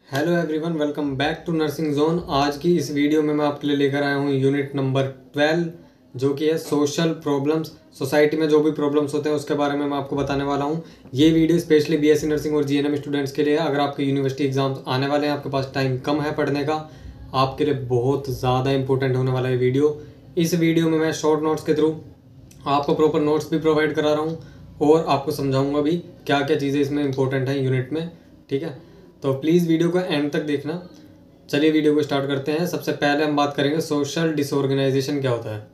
Hello everyone, welcome back to nursing zone. आज की इस वीडियो में मैं आपके लिए लेकर आया हूँ यूनिट नंबर 12, जो कि है सोशल प्रॉब्लम्स। सोसाइटी में जो भी प्रॉब्लम्स होते हैं उसके बारे में मैं आपको बताने वाला हूँ। ये वीडियो स्पेशली बीएससी नर्सिंग और जीएनएम स्टूडेंट्स के लिए है। अगर आपके यूनिवर्सिटी एग्जाम्स आने वाले हैं, आपके पास टाइम कम है पढ़ने का, आपके लिए बहुत ज़्यादा इंपॉर्टेंट होने वाला है वीडियो। इस वीडियो में मैं शॉर्ट नोट्स के थ्रू आपको प्रॉपर नोट्स भी प्रोवाइड करा रहा हूँ और आपको समझाऊंगा भी क्या क्या चीज़ें इसमें इंपॉर्टेंट हैं यूनिट में। ठीक है, तो प्लीज़ वीडियो को एंड तक देखना। चलिए वीडियो को स्टार्ट करते हैं। सबसे पहले हम बात करेंगे सोशल डिसऑर्गेनाइजेशन क्या होता है।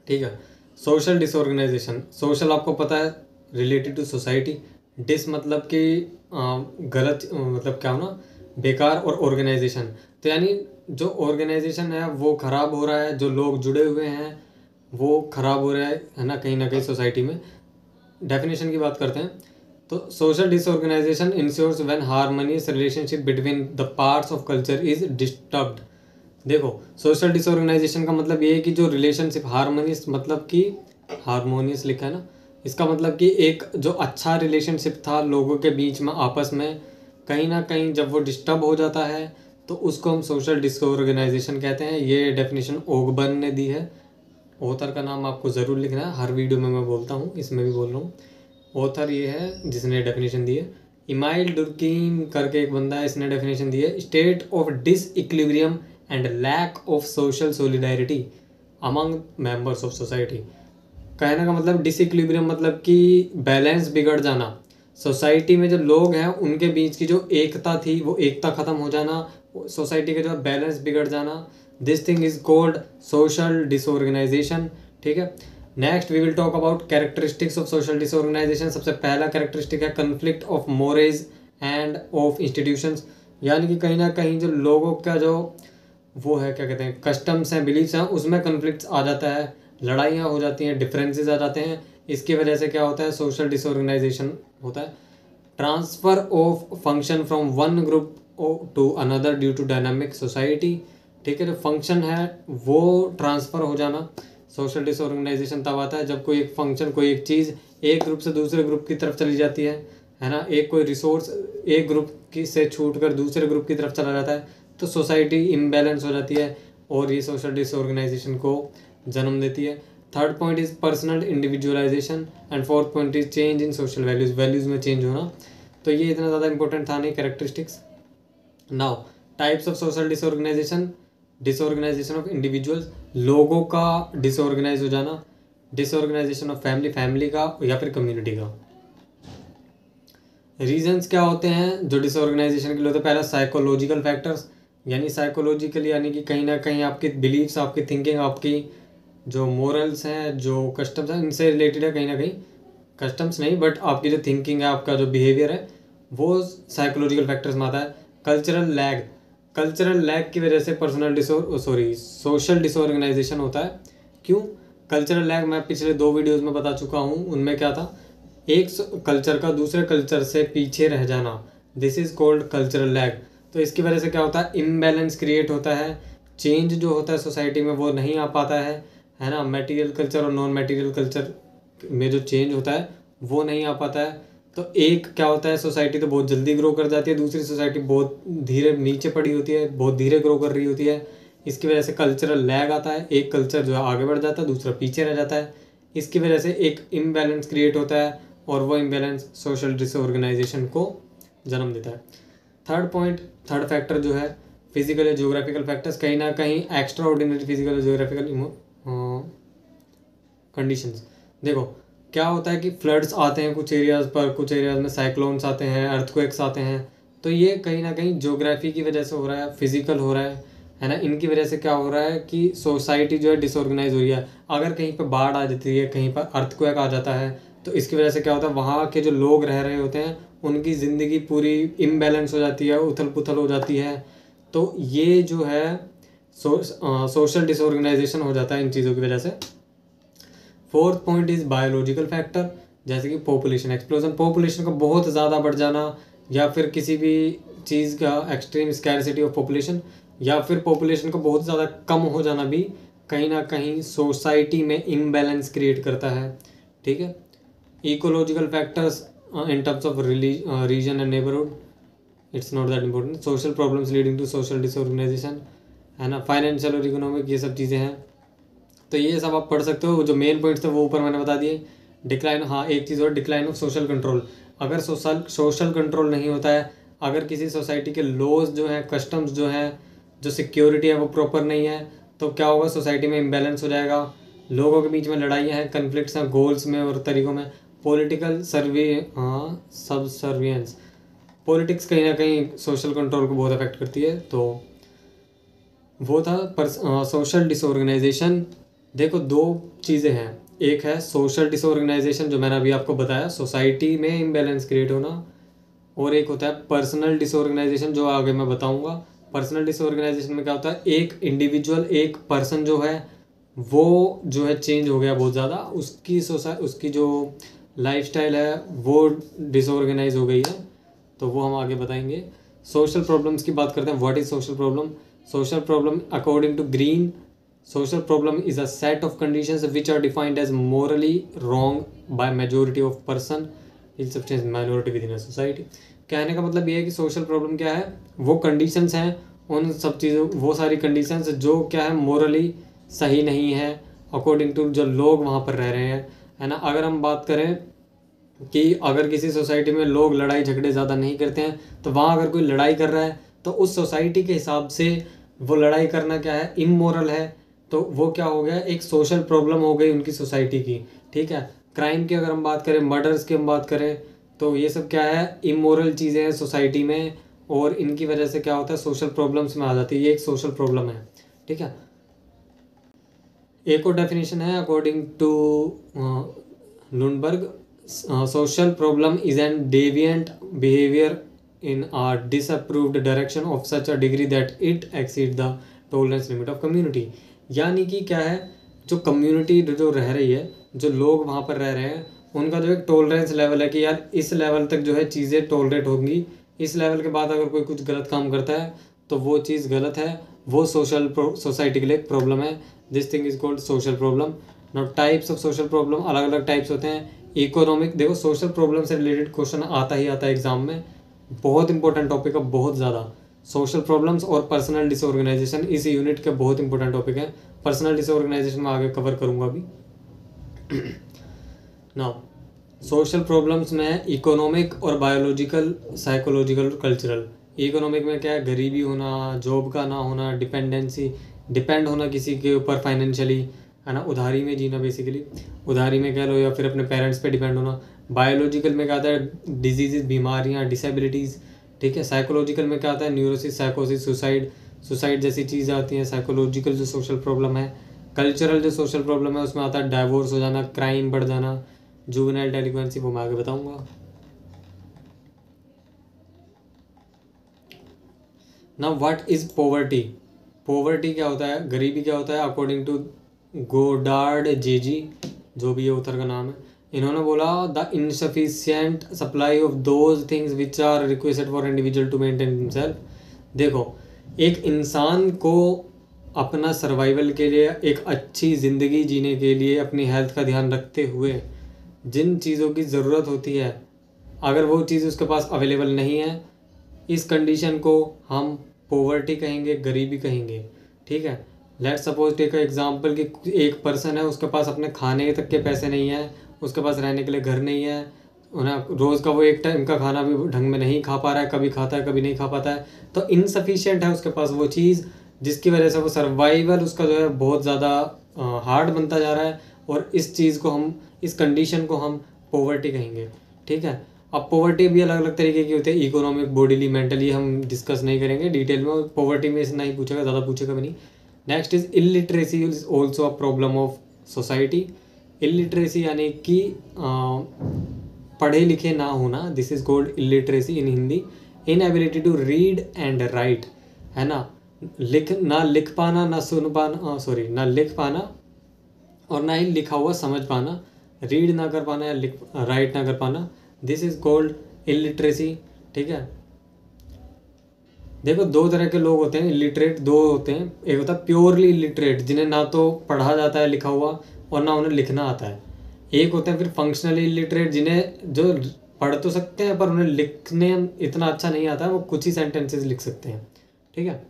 ठीक है, सोशल डिसऑर्गेनाइजेशन, सोशल आपको पता है रिलेटेड टू सोसाइटी। डिस मतलब कि गलत, मतलब क्या हो ना, बेकार, और ऑर्गेनाइजेशन तो यानी जो ऑर्गेनाइजेशन है वो ख़राब हो रहा है, जो लोग जुड़े हुए हैं वो ख़राब हो रहा है ना कहीं सोसाइटी में। डेफिनेशन की बात करते हैं तो social disorganisation ensures when harmonious relationship between the parts of culture is disturbed. देखो, सोशल डिसऑर्गेनाइजेशन का मतलब ये है कि जो रिलेशनशिप, हार्मोनियस मतलब कि हार्मोनियस लिखा है ना, इसका मतलब कि एक जो अच्छा रिलेशनशिप था लोगों के बीच में आपस में, कहीं ना कहीं जब वो डिस्टर्ब हो जाता है तो उसको हम सोशल डिसऑर्गेनाइजेशन कहते हैं। ये डेफिनेशन ओगबर्न ने दी है। ऑथर का नाम आपको ज़रूर लिखना है, हर वीडियो में मैं बोलता हूँ, इसमें भी बोल रहा हूँ। ऑथर ये है जिसने डेफिनेशन दी है। इमाइल डुर्कीम करके एक बंदा है, इसने डेफिनेशन दी है, state of disequilibrium and lack of social solidarity among members of society. कहने का मतलब डिसइक्विलिब्रियम मतलब कि बैलेंस बिगड़ जाना। सोसाइटी में जो लोग हैं उनके बीच की जो एकता थी वो एकता ख़त्म हो जाना, सोसाइटी का जो बैलेंस बिगड़ जाना, this thing is called social disorganization. ठीक है, next we will talk about characteristics of social disorganization. सबसे पहला कैरेक्टरिस्टिक है conflict of mores and of institutions, यानी कि कहीं ना कहीं जो लोगों का जो वो है, क्या कहते हैं, कस्टम्स हैं, बिलीफ्स हैं, उसमें कन्फ्लिक्ट्स आ जाता है, लड़ाइयाँ हो जाती हैं, डिफरेंसेस आ जाते हैं। इसकी वजह से क्या होता है, सोशल डिसऑर्गेनाइजेशन होता है। Transfer of function from one group to another due to dynamic society. ठीक है, जो फंक्शन है वो ट्रांसफ़र हो जाना, सोशल डिसऑर्गेनाइजेशन तब आता है जब कोई एक फंक्शन, कोई एक चीज़ एक ग्रुप से दूसरे ग्रुप की तरफ चली जाती है ना। एक कोई रिसोर्स एक ग्रुप की से छूट कर दूसरे ग्रुप की तरफ चला जाता है तो सोसाइटी इम्बैलेंस हो जाती है और ये सोशल डिसऑर्गेनाइजेशन को जन्म देती है। Third point is personal individualisation and fourth point is change in social values, values में चेंज होना। तो ये इतना ज़्यादा इंपॉर्टेंट था नहीं characteristics. Now types of social disorganisation, disorganisation of individuals, लोगों का डिसऑर्गेनाइज हो जाना, डिसऑर्गेनाइजेशन ऑफ फैमिली, फैमिली का या फिर कम्युनिटी का। रीजंस क्या होते हैं जो डिसऑर्गेनाइजेशन के लिए होते हैं। पहला साइकोलॉजिकल फैक्टर्स, यानी साइकोलॉजिकल यानी कि कहीं ना कहीं आपकी बिलीव्स, आपकी थिंकिंग, आपकी जो मोरल्स हैं, जो कस्टम्स हैं, इनसे रिलेटेड है। कहीं ना कहीं कस्टम्स नहीं बट आपकी जो थिंकिंग है, आपका जो बिहेवियर है वो साइकोलॉजिकल फैक्टर्स में आता है। कल्चरल लैग, कल्चरल लैग की वजह से पर्सनल सोशल डिसऑर्गेनाइजेशन होता है। क्यों कल्चरल लैग, मैं पिछले 2 वीडियोज़ में बता चुका हूँ। उनमें क्या था, एक कल्चर का दूसरे कल्चर से पीछे रह जाना, this is called cultural lag. तो इसकी वजह से क्या होता है, इम्बैलेंस क्रिएट होता है, चेंज जो होता है सोसाइटी में वो नहीं आ पाता है ना। मटेरियल कल्चर और नॉन मटेरियल कल्चर में जो चेंज होता है वो नहीं आ पाता है। तो एक क्या होता है, सोसाइटी तो बहुत जल्दी ग्रो कर जाती है, दूसरी सोसाइटी बहुत धीरे नीचे पड़ी होती है, बहुत धीरे ग्रो कर रही होती है। इसकी वजह से कल्चरल लैग आता है, एक कल्चर जो है आगे बढ़ जाता है, दूसरा पीछे रह जाता है। इसकी वजह से एक इम्बैलेंस क्रिएट होता है और वो इम्बैलेंस सोशल डिसऑर्गेनाइजेशन को जन्म देता है। थर्ड पॉइंट, थर्ड फैक्टर जो है फिजिकल या जियोग्राफिकल फैक्टर्स, कहीं ना कहीं एक्स्ट्रा ऑर्डिनरी फिजिकल या जियोग्राफिकल कंडीशंस। देखो क्या होता है कि फ्लड्स आते हैं कुछ एरियाज़ पर, कुछ एरियाज़ में साइक्लोन्स आते हैं, अर्थक्वेक्स आते हैं। तो ये कहीं ना कहीं ज्योग्राफी की वजह से हो रहा है, फिजिकल हो रहा है ना। इनकी वजह से क्या हो रहा है कि सोसाइटी जो है डिसऑर्गेनाइज हो रही है। अगर कहीं पर बाढ़ आ जाती है, कहीं पर अर्थक्वेक आ जाता है, तो इसकी वजह से क्या होता है, वहाँ के जो लोग रह रहे होते हैं उनकी ज़िंदगी पूरी इम्बैलेंस हो जाती है, उथल पुथल हो जाती है। तो ये जो है सोशल डिसऑर्गेनाइजेशन हो जाता है इन चीज़ों की वजह से। Fourth point is biological factor, जैसे कि पॉपुलेशन एक्सप्लोजन, पॉपुलेशन का बहुत ज़्यादा बढ़ जाना, या फिर किसी भी चीज़ का एक्सट्रीम स्कैरसिटी ऑफ पॉपुलेशन, या फिर पॉपुलेशन का बहुत ज़्यादा कम हो जाना भी कहीं ना कहीं सोसाइटी में इम्बैलेंस क्रिएट करता है। ठीक है, ecological factors in terms of region and neighbourhood, it's not that important. Social problems leading to social disorganization, है ना, फाइनेंशियल और इकोनॉमिक, ये सब चीज़ें हैं। तो ये सब आप पढ़ सकते हो। जो मेन पॉइंट्स थे वो ऊपर मैंने बता दिए। डिक्लाइन, हाँ एक चीज़ और, डिक्लाइन ऑफ सोशल कंट्रोल। अगर सोशल कंट्रोल नहीं होता है, अगर किसी सोसाइटी के लॉज जो हैं, कस्टम्स जो हैं, जो सिक्योरिटी है वो प्रॉपर नहीं है, तो क्या होगा, सोसाइटी में इम्बैलेंस हो जाएगा, लोगों के बीच में लड़ाइयाँ हैं, कन्फ्लिक्ट्स हैं, गोल्स में और तरीक़ों में, पॉलिटिकल सबसर्वियंस, पॉलिटिक्स कहीं ना कहीं सोशल कंट्रोल को बहुत अफेक्ट करती है। तो वो था सोशल डिसऑर्गेनाइजेशन। देखो दो चीज़ें हैं, एक है सोशल डिसऑर्गेनाइजेशन जो मैंने अभी आपको बताया, सोसाइटी में इम्बैलेंस क्रिएट होना, और एक होता है पर्सनल डिसऑर्गेनाइजेशन जो आगे मैं बताऊंगा। पर्सनल डिसऑर्गेनाइजेशन में क्या होता है, एक इंडिविजुअल, एक पर्सन जो है वो जो है चेंज हो गया बहुत ज़्यादा, उसकी जो लाइफस्टाइल है वो डिसऑर्गेनाइज हो गई है, तो वो हम आगे बताएंगे। सोशल प्रॉब्लम्स की बात करते हैं। What is social problem? Social problem according to Green, social problem is a set of conditions which are defined as morally wrong by majority of person in substance minority within a society। कहने का मतलब ये है कि social problem क्या है, वो conditions हैं, उन सब चीज़ों, वो सारी कंडीशंस जो क्या है मोरली सही नहीं है अकॉर्डिंग टू जो लोग वहाँ पर रह रहे हैं, है ना। अगर हम बात करें कि अगर किसी सोसाइटी में लोग लड़ाई झगड़े ज़्यादा नहीं करते हैं, तो वहाँ अगर कोई लड़ाई कर रहा है तो उस सोसाइटी के हिसाब से वो लड़ाई करना क्या है, इमोरल है, तो वो क्या हो गया, एक सोशल प्रॉब्लम हो गई उनकी सोसाइटी की। ठीक है, क्राइम की अगर हम बात करें, मर्डर्स की हम बात करें, तो ये सब क्या है, इमोरल चीज़ें हैं सोसाइटी में, और इनकी वजह से क्या होता है, सोशल प्रॉब्लम्स में आ जाती है। ये एक सोशल प्रॉब्लम है। ठीक है, एक और डेफिनेशन है according to Lundberg, social problem is an deviant behaviour in a disapproved direction of such a degree that it exceeds the tolerance limit of community। यानी कि क्या है, जो कम्युनिटी जो रह रही है, जो लोग वहाँ पर रह रहे हैं, उनका जो एक टॉलरेंस लेवल है कि यार इस लेवल तक जो है चीज़ें टॉलरेट होंगी, इस लेवल के बाद अगर कोई कुछ गलत काम करता है तो वो चीज़ गलत है, वो सोसाइटी के लिए एक प्रॉब्लम है। This thing is called social problem. Now types of social problem, अलग अलग टाइप्स होते हैं। इकोनॉमिक, देखो सोशल प्रॉब्लम से रिलेटेड क्वेश्चन आता ही आता है एग्जाम में, बहुत इंपॉर्टेंट टॉपिक है, बहुत ज़्यादा। सोशल प्रॉब्लम्स और पर्सनल डिसऑर्गेनाइजेशन इस यूनिट के बहुत इंपॉर्टेंट टॉपिक है। पर्सनल डिसऑर्गेनाइजेशन में आगे कवर करूँगा अभी। नाउ सोशल प्रॉब्लम्स में इकोनॉमिक और बायोलॉजिकल, साइकोलॉजिकल और कल्चरल। इकोनॉमिक में क्या है, गरीबी होना, जॉब का ना होना, डिपेंड होना किसी के ऊपर फाइनेंशियली, है ना, उधारी में जीना, बेसिकली उधारी में कह लो, या फिर अपने पेरेंट्स पे डिपेंड होना। बायोलॉजिकल में क्या आता है, डिजीज़, बीमारियाँ, डिसेबिलिटीज़। ठीक है, साइकोलॉजिकल में क्या आता है, न्यूरोसिस, साइकोसिस, सुसाइड जैसी चीज़ें आती हैं, साइकोलॉजिकल जो सोशल प्रॉब्लम है। कल्चरल जो सोशल प्रॉब्लम है उसमें आता है डाइवोर्स हो जाना, क्राइम बढ़ जाना, जुवेनाइल डेलिक्वेंसी, वो मैं आगे बताऊँगा। Now what is poverty? Poverty क्या होता है, गरीबी क्या होता है, अकॉर्डिंग टू गोडार्ड जेजी, जो भी ये ऑथर का नाम है, इन्होंने बोला the insufficient supply of those things which are requested for individual to maintain himself. देखो, एक इंसान को अपना सर्वाइवल के लिए, एक अच्छी ज़िंदगी जीने के लिए, अपनी हेल्थ का ध्यान रखते हुए जिन चीज़ों की ज़रूरत होती है, अगर वो चीज़ उसके पास अवेलेबल नहीं है, इस कंडीशन को हम पॉवर्टी कहेंगे, गरीबी कहेंगे। ठीक है, लेट्स सपोज टेक एग्जांपल कि एक पर्सन है, उसके पास अपने खाने तक के पैसे नहीं है, उसके पास रहने के लिए घर नहीं है, उन्हें रोज़ का वो एक टाइम का खाना भी ढंग में नहीं खा पा रहा है, कभी खाता है कभी नहीं खा पाता है, तो इनसफिशिएंट है उसके पास वो चीज़, जिसकी वजह से वो सर्वाइवल उसका जो है बहुत ज़्यादा हार्ड बनता जा रहा है, और इस चीज़ को हम, इस कंडीशन को हम पॉवर्टी कहेंगे। ठीक है, अब पॉवर्टी भी अलग अलग तरीके की होती है, इकोनॉमिक, बॉडीली, मेंटली, हम डिस्कस नहीं करेंगे डिटेल में, पॉवर्टी में इतना ही पूछेगा, ज़्यादा पूछेगा भी नहीं। Next is illiteracy is also a problem of society. Illiteracy यानी कि पढ़े लिखे ना होना, this is called illiteracy in Hindi. Inability to read and write, है ना, ना लिख पाना, ना सुन पाना, ना लिख पाना और ना ही लिखा हुआ समझ पाना, रीड ना कर पाना या राइट ना कर पाना, दिस इज कॉल्ड इलिटरेसी। ठीक है, देखो दो तरह के लोग होते हैं, इलिटरेट दो होते हैं, एक होता है प्योरली इलिटरेट, जिन्हें ना तो पढ़ा जाता है लिखा हुआ और ना उन्हें लिखना आता है। एक होते हैं फिर फंक्शनली इलिटरेट, जिन्हें जो पढ़ तो सकते हैं पर उन्हें लिखने इतना अच्छा नहीं आता है, वो कुछ ही सेंटेंसेस लिख सकते हैं। ठीक है।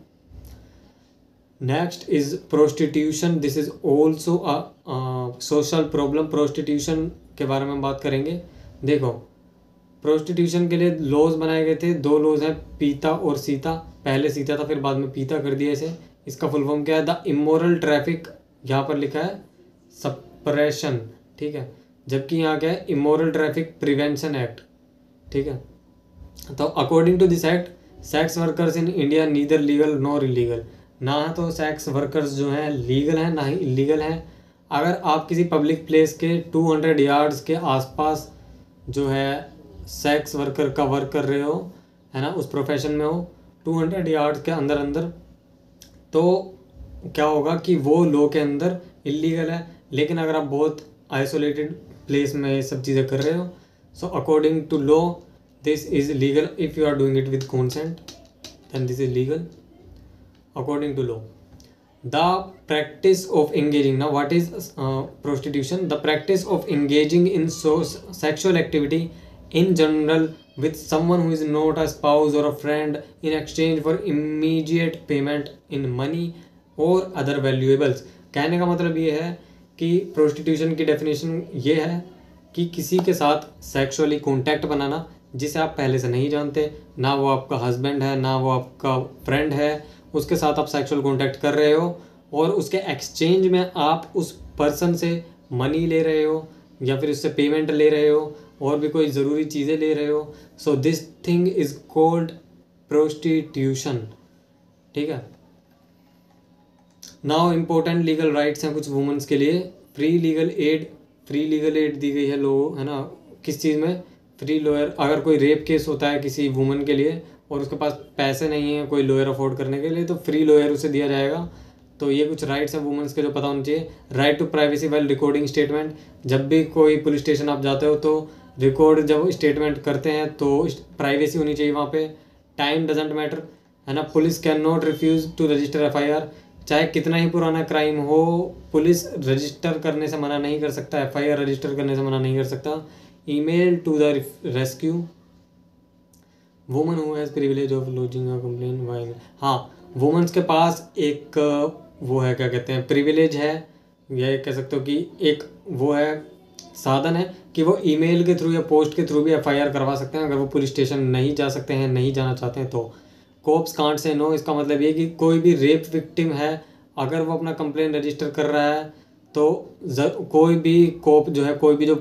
Next is prostitution. This is also a social problem. Prostitution के बारे में बात करेंगे। देखो, प्रोस्टिट्यूशन के लिए लॉज बनाए गए थे। 2 लॉज हैं, पीता और सीता। पहले सीता था, फिर बाद में पीता कर दिया इसे। इसका फुल फॉर्म क्या है? द इमोरल ट्रैफिक, यहाँ पर लिखा है सप्रेशन। ठीक है, जबकि यहाँ क्या है? Immoral traffic prevention act. ठीक है, तो according to this act, sex workers in India neither legal nor illegal. ना तो सेक्स वर्कर्स जो हैं लीगल हैं, ना ही इलीगल हैं। अगर आप किसी पब्लिक प्लेस के 200 यार्ड्स के आसपास जो है सेक्स वर्कर का वर्क कर रहे हो, है ना, उस प्रोफेशन में हो, 200 यार्ड्स के अंदर अंदर, तो क्या होगा कि वो लॉ के अंदर इलीगल है। लेकिन अगर आप बहुत आइसोलेटेड प्लेस में ये सब चीज़ें कर रहे हो, so according to law this is legal. If you are doing it with consent then this is legal according to law. The practice of engaging, now what is prostitution? The practice of engaging in sexual activity in general with someone who is not a spouse or a friend in exchange for immediate payment in money or other valuables. कहने का मतलब ये है कि prostitution की definition ये है कि किसी के साथ सेक्सुअली कॉन्टैक्ट बनाना जिसे आप पहले से नहीं जानते, ना वो आपका हस्बैंड है ना वो आपका फ्रेंड है, उसके साथ आप सेक्सुअल कॉन्टैक्ट कर रहे हो और उसके एक्सचेंज में आप उस पर्सन से मनी ले रहे हो या फिर उससे पेमेंट ले रहे हो और भी कोई ज़रूरी चीज़ें ले रहे हो। So this thing is called prostitution. ठीक है। नाउ इम्पोर्टेंट लीगल राइट्स हैं कुछ वुमेन्स के लिए। फ्री लीगल एड दी गई है है ना, किस चीज़ में? Free lawyer. अगर कोई रेप केस होता है किसी वुमन के लिए और उसके पास पैसे नहीं है कोई लॉयर अफोर्ड करने के लिए, तो फ्री लॉयर उसे दिया जाएगा। तो ये कुछ राइट्स हैं वुमेन्स के जो पता होने चाहिए। Right to privacy while recording statement. जब भी कोई पुलिस स्टेशन आप जाते हो तो रिकॉर्ड जब स्टेटमेंट करते हैं तो प्राइवेसी होनी चाहिए वहाँ पे। टाइम डजेंट मैटर, है ना। Police can not refuse to register FIR। चाहे कितना ही पुराना क्राइम हो, पुलिस रजिस्टर करने से मना नहीं कर सकता, FIR रजिस्टर करने से मना नहीं कर सकता। Email to the rescue. Woman who has privilege of lodging a complain while. हाँ, वुमेन्स के पास एक वो है, क्या कहते हैं, प्रिविलेज है, या कह सकते हो कि एक वो है, साधन है कि वो ईमेल के थ्रू या पोस्ट के थ्रू भी FIR करवा सकते हैं अगर वो पुलिस स्टेशन नहीं जा सकते हैं, नहीं जाना चाहते हैं तो। कोप्स कांट से नो, इसका मतलब ये कि कोई भी रेप विक्टिम है अगर वो अपना कंप्लेन रजिस्टर कर रहा है तो कोई भी कोप जो है, कोई भी जो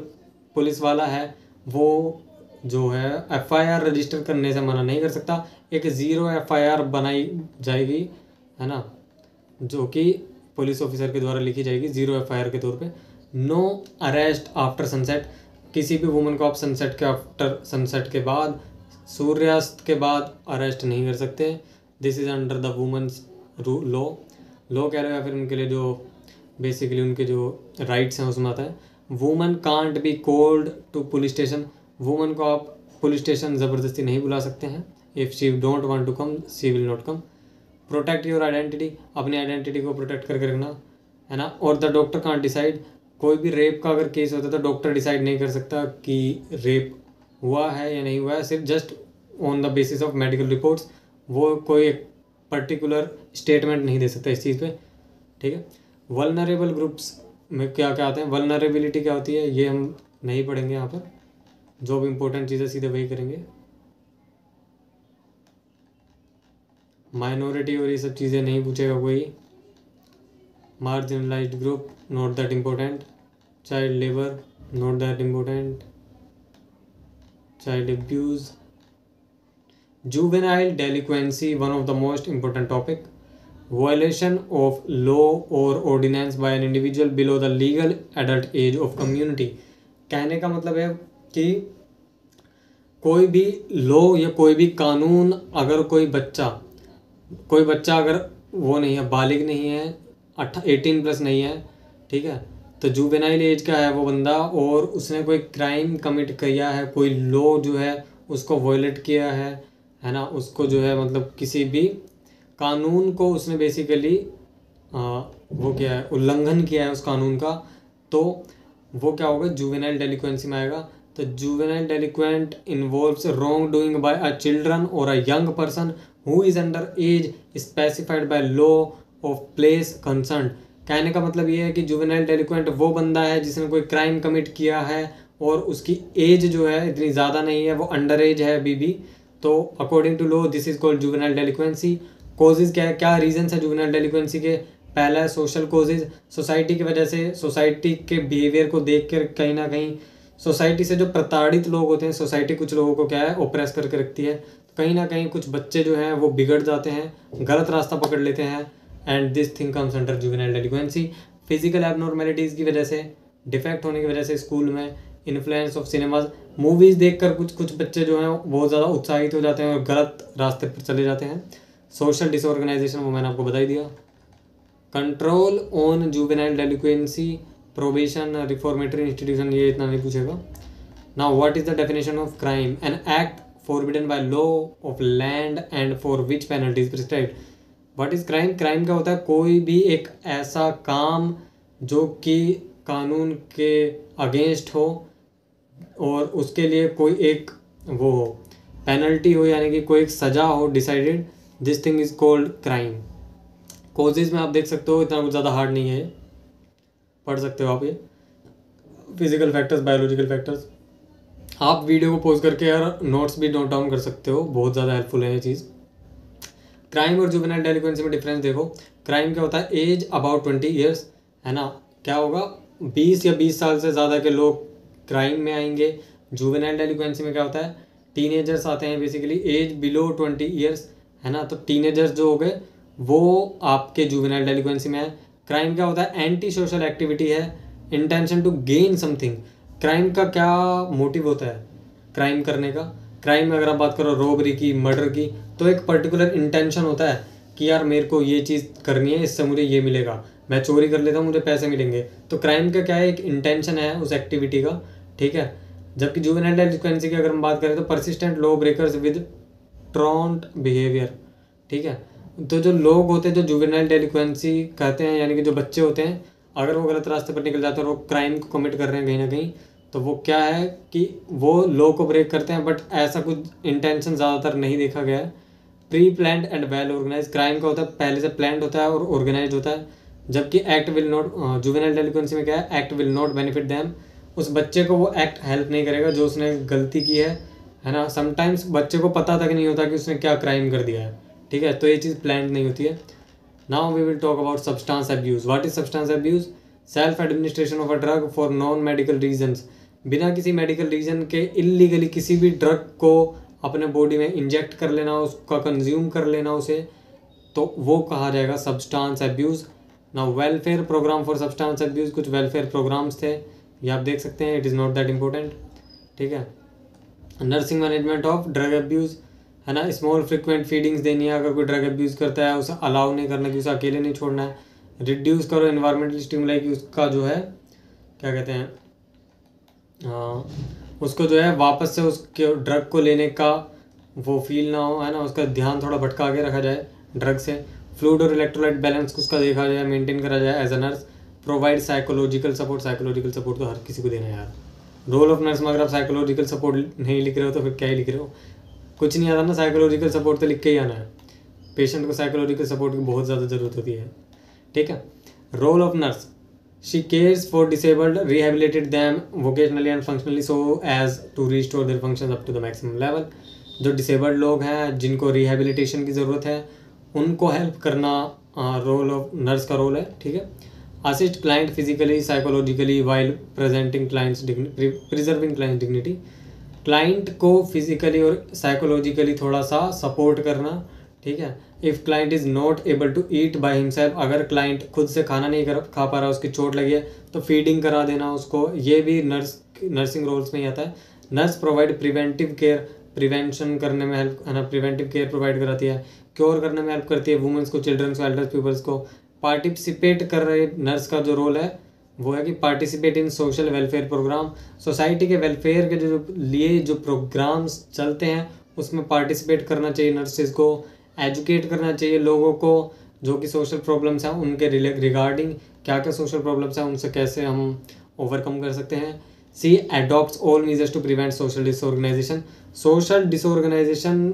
पुलिस वाला है, वो जो है FIR रजिस्टर करने से मना नहीं कर सकता। एक 0 FIR बनाई जाएगी, है ना, जो कि पुलिस ऑफिसर के द्वारा लिखी जाएगी 0 FIR के तौर पे। No arrest after sunset. किसी भी वुमन को आप सनसेट के बाद, सूर्यास्त के बाद अरेस्ट नहीं कर सकते। This is under the women's law कह रहे हो, या फिर उनके लिए जो बेसिकली उनके जो राइट्स हैं उसमें आता है। Woman can't be called to police station. Woman को आप पुलिस स्टेशन ज़बरदस्ती नहीं बुला सकते हैं। If she don't want to come she will not come. Protect your identity. अपनी आइडेंटिटी को प्रोटेक्ट करके रखना, है ना। और द डॉक्टर कांट डिसाइड। कोई भी रेप का अगर केस होता है तो डॉक्टर डिसाइड नहीं कर सकता कि रेप हुआ है या नहीं हुआ है, सिर्फ just on the basis of medical reports. वो कोई एक पर्टिकुलर स्टेटमेंट नहीं दे सकता इस चीज़ पे। ठीक है। वल्नरेबल ग्रुप्स में क्या क्या आते हैं, वल्नरेबिलिटी क्या होती है, ये हम नहीं पढ़ेंगे यहाँ पर। जो भी इम्पोर्टेंट चीज़ें सीधे वही करेंगे। माइनॉरिटी और ये सब चीज़ें नहीं पूछेगा कोई। Marginalized group not that important. Child labour not that important. Child abuse. Juvenile delinquency one of the most important topic. Violation of law और ordinance by an individual below the legal adult age of community. कहने का मतलब है कि कोई भी law या कोई भी कानून, अगर कोई बच्चा अगर वो नहीं है, बालिग नहीं है, 18 प्लस नहीं है, ठीक है, तो जुवेनाइल एज का है वो बंदा और उसने कोई क्राइम कमिट किया है, कोई लॉ जो है उसको वायलेट किया है ना, उसको जो है मतलब किसी भी कानून को उसने बेसिकली वो क्या है, उल्लंघन किया है उस कानून का, तो वो क्या होगा, जुवेनाइल डेलिक्वेंसी में आएगा। तो juvenile delinquent involves wrong doing by a children और a young person who is under age specified by law of place concern. कहने का मतलब ये है कि जुवेनाइल डेलिक्वेंट वो बंदा है जिसने कोई क्राइम कमिट किया है और उसकी एज जो है इतनी ज़्यादा नहीं है, वो अंडर एज है अभी भी। तो according to law this is called juvenile delinquency. Causes क्या है, क्या रीजंस है जुवेनाइल डेलिक्वेंसी के? पहला है सोशल कॉजेज, सोसाइटी की वजह से, सोसाइटी के बिहेवियर को देख कर कहीं ना कहीं सोसाइटी से जो प्रताड़ित लोग होते हैं, सोसाइटी कुछ लोगों को क्या है ओप्रेस करके रखती है, तो कहीं ना कहीं कुछ बच्चे जो हैं वो बिगड़ जाते हैं, गलत रास्ता पकड़ लेते हैं, and this thing comes under juvenile delinquency. Physical abnormalities की वजह से, डिफेक्ट होने की वजह से स्कूल में, इन्फ्लुएंस ऑफ सिनेमाज, मूवीज़ देखकर कुछ बच्चे जो हैं बहुत ज़्यादा उत्साहित हो जाते हैं और गलत रास्ते पर चले जाते हैं। सोशल डिसऑर्गेनाइजेशन, वो मैंने आपको बता ही दिया। Control on juvenile delinquency, probation, reformatory institution, ये इतना नहीं पूछेगा। Now what is the definition of crime? An act forbidden by law of land and for which penalty is prescribed. What is crime? Crime क्या होता है? कोई भी एक ऐसा काम जो कि कानून के अगेंस्ट हो और उसके लिए कोई एक वो पेनल्टी हो, यानी कि कोई एक सज़ा हो decided, this thing is called crime. Causes में आप देख सकते हो, इतना कुछ ज़्यादा हार्ड नहीं है, पढ़ सकते हो आप ये। फिजिकल फैक्टर्स, बायोलॉजिकल फैक्टर्स, आप वीडियो को पॉज करके यार नोट्स भी नोट डाउन कर सकते हो, बहुत ज़्यादा हेल्पफुल है ये चीज़। क्राइम और जुवेनाइल डेलिक्वेंसी में डिफरेंस देखो। क्राइम क्या होता है? एज अबाउट 20 ईयर्स, है ना, क्या होगा 20 या 20 साल से ज़्यादा के लोग क्राइम में आएंगे। जुवेनाइल डेलिक्वेंसी में क्या होता है? टीनेजर्स आते हैं बेसिकली, एज बिलो 20 ईयर्स, है ना, तो टीनेजर्स जो हो गए वो आपके जुवेनाइल डेलिक्वेंसी में है। क्राइम क्या होता है? एंटी सोशल एक्टिविटी है, intention to gain something. Crime का क्या मोटिव होता है क्राइम करने का? क्राइम में अगर आप बात करो रॉबरी की, मर्डर की, तो एक पर्टिकुलर इंटेंशन होता है कि यार मेरे को ये चीज़ करनी है, इससे मुझे ये मिलेगा, मैं चोरी कर लेता हूँ, मुझे पैसे मिलेंगे। तो क्राइम का क्या है? एक इंटेंशन है उस एक्टिविटी का, ठीक है। जबकि जुवेनाइल डेलिक्वेंसी की अगर हम बात करें तो persistent law breakers with truant behaviour, ठीक है। तो जो लोग होते हैं जो जुवेनाइल डेलिक्वेंसी कहते हैं, यानी कि जो बच्चे होते हैं, अगर वो गलत रास्ते पर निकल जाते हैं और वो क्राइम को कमिट कर रहे हैं कहीं ना कहीं, तो वो क्या है कि वो लॉ को ब्रेक करते हैं, बट ऐसा कुछ इंटेंशन ज़्यादातर नहीं देखा गया है। Pre planned and well organize, crime का होता है पहले से प्लान्ड होता है और ऑर्गेनाइज होता है। जबकि एक्ट विल नॉट, जुवेनाइल डेलिक्वेंसी में क्या है? Act will not benefit them, उस बच्चे को वो एक्ट हेल्प नहीं करेगा जो उसने गलती की है ना। समटाइम्स बच्चे को पता तक नहीं होता कि उसने क्या क्राइम कर दिया है, ठीक है, तो ये चीज़ प्लान्ड नहीं होती है। Now we will talk about substance abuse. What is substance abuse? Self administration of a drug for non medical reasons, बिना किसी मेडिकल रीजन के इलीगली किसी भी ड्रग को अपने बॉडी में इंजेक्ट कर लेना, उसका कंज्यूम कर लेना उसे, तो वो कहा जाएगा substance abuse. Now welfare program for substance abuse, कुछ वेलफेयर प्रोग्राम्स थे, ये आप देख सकते हैं, it is not that important, ठीक है। Nursing management of drug abuse, है ना, स्मॉल फ्रिक्वेंट फीडिंग्स देनी है, अगर कोई ड्रग अब्यूज़ करता है उसे अलाउ नहीं करना कि उसे अकेले नहीं छोड़ना है। रिड्यूस करो एनवायरमेंटल स्टिमुलाई, कि उसका जो है क्या कहते हैं, उसको जो है वापस से उसके ड्रग को लेने का वो फील ना हो, है ना, उसका ध्यान थोड़ा भटका के रखा जाए ड्रग से। फ्लूइड और इलेक्ट्रोलाइट बैलेंस उसका देखा जाए, मेंटेन करा जाए as a nurse. Provide psychological support, psychological support तो हर किसी को देना है यार। रोल ऑफ नर्स में अगर आप साइकोलॉजिकल सपोर्ट नहीं लिख रहे हो तो फिर क्या ही लिख रहे हो, कुछ नहीं आता ना, साइकोलॉजिकल सपोर्ट तो लिख के ही आना है। पेशेंट को साइकोलॉजिकल सपोर्ट की बहुत ज़्यादा ज़रूरत होती है, ठीक है। Role of nurse, she cares for disabled, rehabilitate them vocationally and functionally so as to restore their functions up to the maximum level. जो डिसेबल्ड लोग हैं जिनको रिहेबिलिटेशन की ज़रूरत है उनको हेल्प करना रोल ऑफ नर्स का रोल है, ठीक है। Assist client physically psychologically while presenting clients preserving client dignity, client को फिजिकली और साइकोलॉजिकली थोड़ा सा सपोर्ट करना, ठीक है। If client is not able to eat by himself, अगर क्लाइंट खुद से खाना नहीं खा पा रहा, उसकी चोट लगी है, तो फीडिंग करा देना उसको, ये भी नर्सिंग रोल्स में ही आता है। Nurse provide preventive care, prevention करने में हेल्प, है ना, प्रिवेंटिव केयर प्रोवाइड कराती है, क्योर करने में हेल्प करती है वुमेंस को, चिल्ड्रंस को, एल्डर्स पीपल्स को। पार्टिसिपेट कर रहे नर्स का जो रोल है वो है कि participate in social welfare program, society के वेलफेयर के जो लिए जो प्रोग्राम्स चलते हैं उसमें पार्टिसिपेट करना चाहिए नर्सेज को। एजुकेट करना चाहिए लोगों को जो कि सोशल प्रॉब्लम्स हैं उनके रिगार्डिंग, क्या क्या सोशल प्रॉब्लम्स हैं, उनसे कैसे हम ओवरकम कर सकते हैं। She adopts all measures to prevent social disorganization. Social disorganization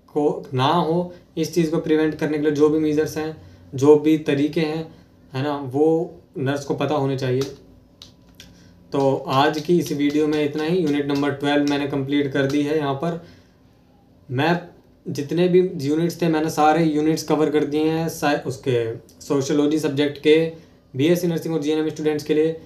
को ना हो, इस चीज़ को प्रिवेंट करने के लिए जो भी मेजर्स हैं, जो भी तरीके हैं, है ना, वो नर्स को पता होने चाहिए। तो आज की इस वीडियो में इतना ही। यूनिट नंबर 12 मैंने कंप्लीट कर दी है। यहाँ पर मैं जितने भी यूनिट्स थे मैंने सारे यूनिट्स कवर कर दिए हैं उसके सोशियोलॉजी सब्जेक्ट के, बीएससी नर्सिंग और जीएनएम स्टूडेंट्स के लिए।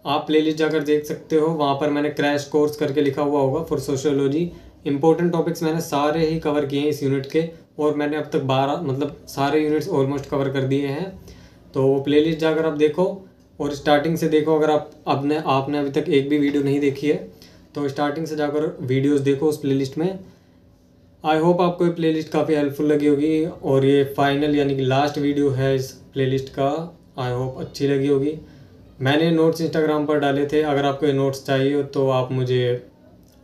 आप प्लेलिस्ट जाकर देख सकते हो, वहाँ पर मैंने क्रैश कोर्स करके लिखा हुआ होगा फॉर सोशियोलॉजी। इंपॉर्टेंट टॉपिक्स मैंने सारे ही कवर किए हैं इस यूनिट के, और मैंने अब तक 12 मतलब सारे यूनिट्स ऑलमोस्ट कवर कर दिए हैं। तो वो प्लेलिस्ट जाकर आप देखो और स्टार्टिंग से देखो। अगर आपने अभी तक एक भी वीडियो नहीं देखी है तो स्टार्टिंग से जाकर वीडियोस देखो उस प्लेलिस्ट में। आई होप आपको ये प्लेलिस्ट काफ़ी हेल्पफुल लगी होगी, और ये फाइनल यानी कि लास्ट वीडियो है इस प्लेलिस्ट का। आई होप अच्छी लगी होगी। मैंने नोट्स इंस्टाग्राम पर डाले थे, अगर आपको ये नोट्स चाहिए तो आप मुझे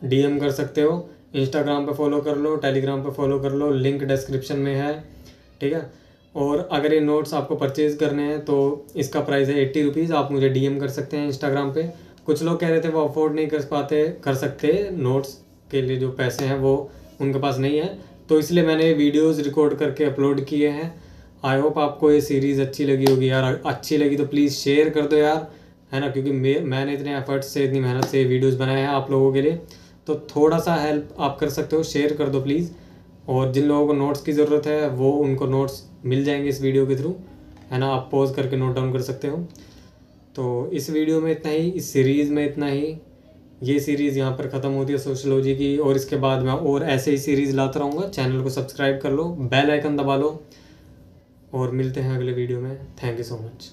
डीएम कर सकते हो। इंस्टाग्राम पे फॉलो कर लो, टेलीग्राम पे फॉलो कर लो, लिंक डिस्क्रिप्शन में है, ठीक है। और अगर ये नोट्स आपको परचेज़ करने हैं तो इसका प्राइस है 80 रुपीज़। आप मुझे डीएम कर सकते हैं इंस्टाग्राम पे। कुछ लोग कह रहे थे वो अफोर्ड नहीं कर सकते, नोट्स के लिए जो पैसे हैं वो उनके पास नहीं है, तो इसलिए मैंने वीडियोस रिकॉर्ड करके अपलोड किए हैं। आई होप आपको ये सीरीज़ अच्छी लगी होगी यार। अच्छी लगी तो प्लीज़ शेयर कर दो यार, है ना, क्योंकि मैंने इतने एफर्ट्स से, इतनी मेहनत से वीडियोस बनाए हैं आप लोगों के लिए, तो थोड़ा सा हेल्प आप कर सकते हो, शेयर कर दो प्लीज़। और जिन लोगों को नोट्स की ज़रूरत है वो उनको नोट्स मिल जाएंगे इस वीडियो के थ्रू, है ना, आप पॉज करके नोट डाउन कर सकते हो। तो इस वीडियो में इतना ही, इस सीरीज़ में इतना ही। ये सीरीज़ यहाँ पर ख़त्म होती है सोशियोलॉजी की, और इसके बाद मैं और ऐसे ही सीरीज़ लाता रहूँगा। चैनल को सब्सक्राइब कर लो, बेल आइकन दबा लो, और मिलते हैं अगले वीडियो में। Thank you so much.